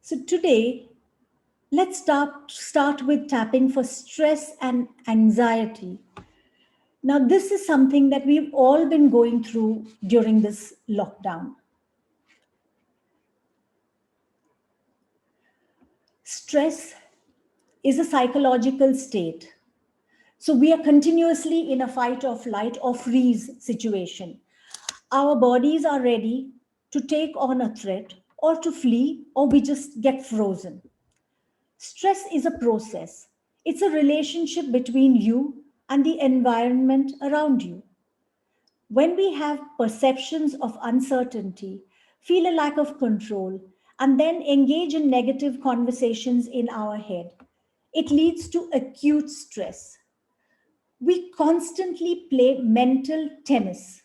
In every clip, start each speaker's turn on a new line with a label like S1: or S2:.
S1: So today, let's start with tapping for stress and anxiety. Now, this is something that we've all been going through during this lockdown. Stress is a psychological state. So we are continuously in a fight or flight or freeze situation. Our bodies are ready to take on a threat or to flee, or we just get frozen. Stress is a process. It's a relationship between you and the environment around you. When we have perceptions of uncertainty, feel a lack of control, and then engage in negative conversations in our head, it leads to acute stress. We constantly play mental tennis,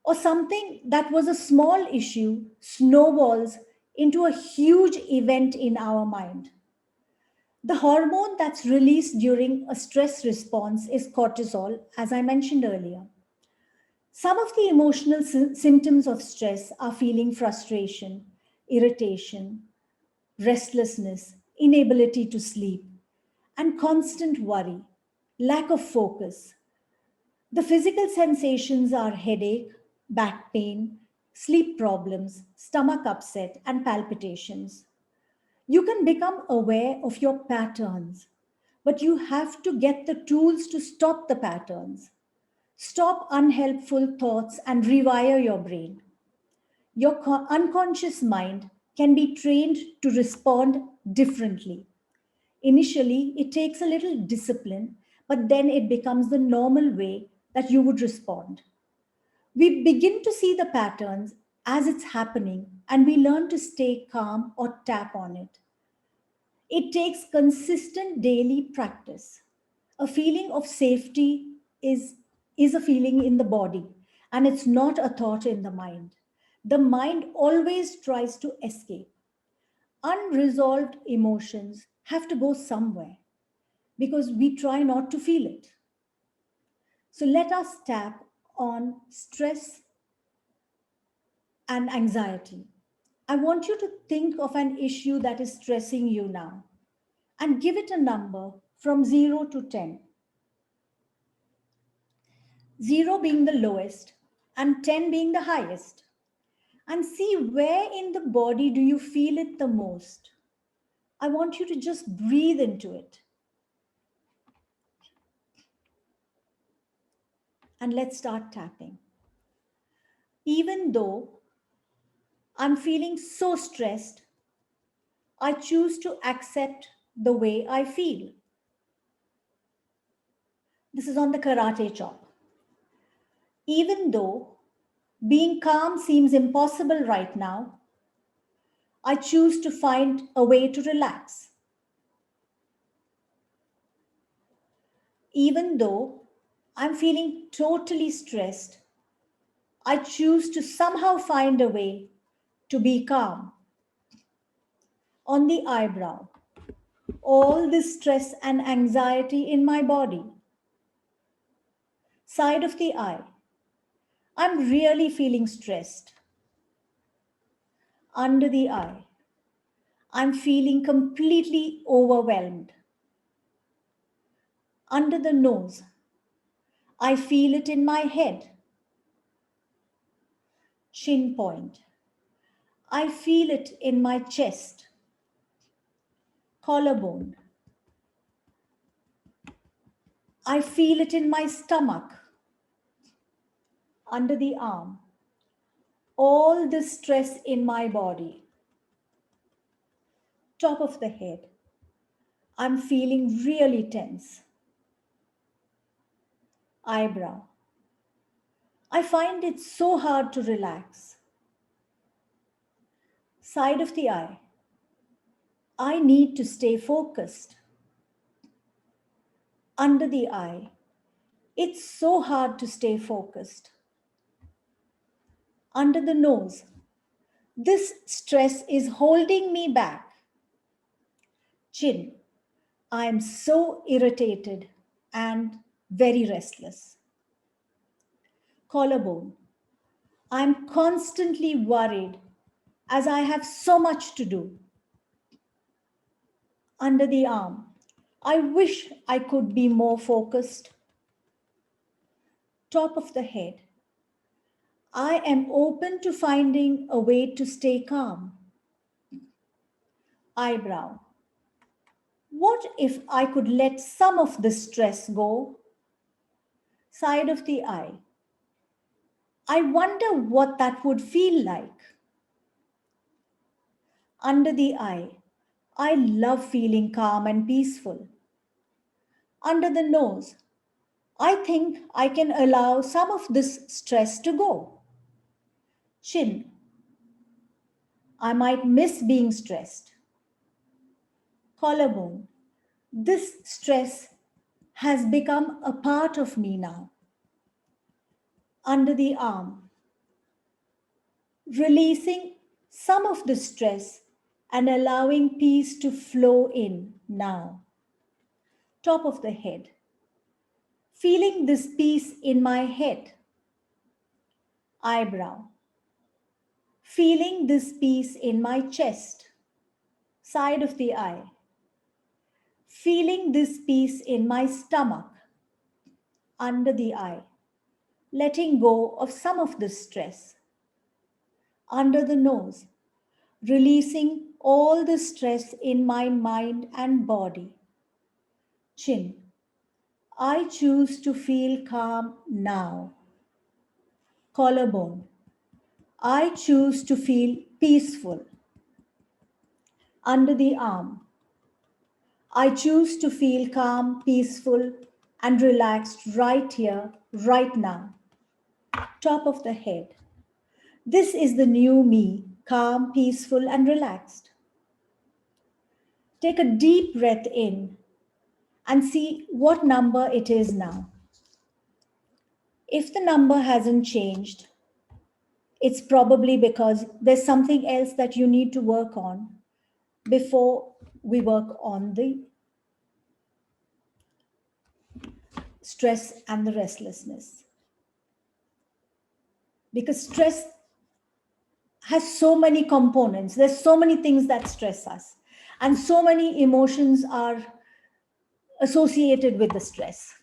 S1: or something that was a small issue snowballs into a huge event in our mind. The hormone that's released during a stress response is cortisol, as I mentioned earlier. Some of the emotional symptoms of stress are feeling frustration, irritation, restlessness, inability to sleep, and constant worry, lack of focus. The physical sensations are headache, back pain, sleep problems, stomach upset, and palpitations. You can become aware of your patterns, but you have to get the tools to stop the patterns. Stop unhelpful thoughts and rewire your brain. Your unconscious mind can be trained to respond differently. Initially, it takes a little discipline, but then it becomes the normal way that you would respond. We begin to see the patterns as it's happening and we learn to stay calm or tap on it. It takes consistent daily practice. A feeling of safety is, is a feeling in the body, and it's not a thought in the mind. The mind always tries to escape. Unresolved emotions have to go somewhere because we try not to feel it. So let us tap on stress and anxiety. I want you to think of an issue that is stressing you now and give it a number from 0 to 10. 0 being the lowest and 10 being the highest. And see where in the body do you feel it the most. I want you to just breathe into it. And let's start tapping. Even though I'm feeling so stressed, I choose to accept the way I feel. This is on the karate chop. Even though being calm seems impossible right now, I choose to find a way to relax. Even though I'm feeling totally stressed, I choose to somehow find a way to be calm. On the eyebrow, all this stress and anxiety in my body. Side of the eye, I'm really feeling stressed. Under the eye, I'm feeling completely overwhelmed. Under the nose, I feel it in my head. Chin point, I feel it in my chest. Collarbone, I feel it in my stomach. Under the arm, all the stress in my body. Top of the head, I'm feeling really tense. Eyebrow, I find it so hard to relax. Side of the eye, I need to stay focused. Under the eye, it's so hard to stay focused. Under the nose, this stress is holding me back. Chin, I am so irritated and very restless. Collarbone, I'm constantly worried as I have so much to do. Under the arm. I wish I could be more focused. Top of the head. I am open to finding a way to stay calm. Eyebrow. What if I could let some of the stress go? Side of the eye. I wonder what that would feel like. Under the eye. I love feeling calm and peaceful. Under the nose. I think I can allow some of this stress to go. Chin. I might miss being stressed. Collarbone. This stress has become a part of me now. Under the arm. Releasing some of the stress and allowing peace to flow in now. Top of the head. Feeling this peace in my head. Eyebrow. Feeling this peace in my chest. Side of the eye. Feeling this peace in my stomach. Under the eye. Letting go of some of the stress. Under the nose. Releasing all the stress in my mind and body. Chin. I choose to feel calm now. Collarbone. I choose to feel peaceful. Under the arm. I choose to feel calm, peaceful, and relaxed right here, right now. Top of the head. This is the new me, calm, peaceful, and relaxed. Take a deep breath in and see what number it is now. If the number hasn't changed, it's probably because there's something else that you need to work on before we work on the stress and the restlessness. Because stress has so many components, there's so many things that stress us, and so many emotions are associated with the stress.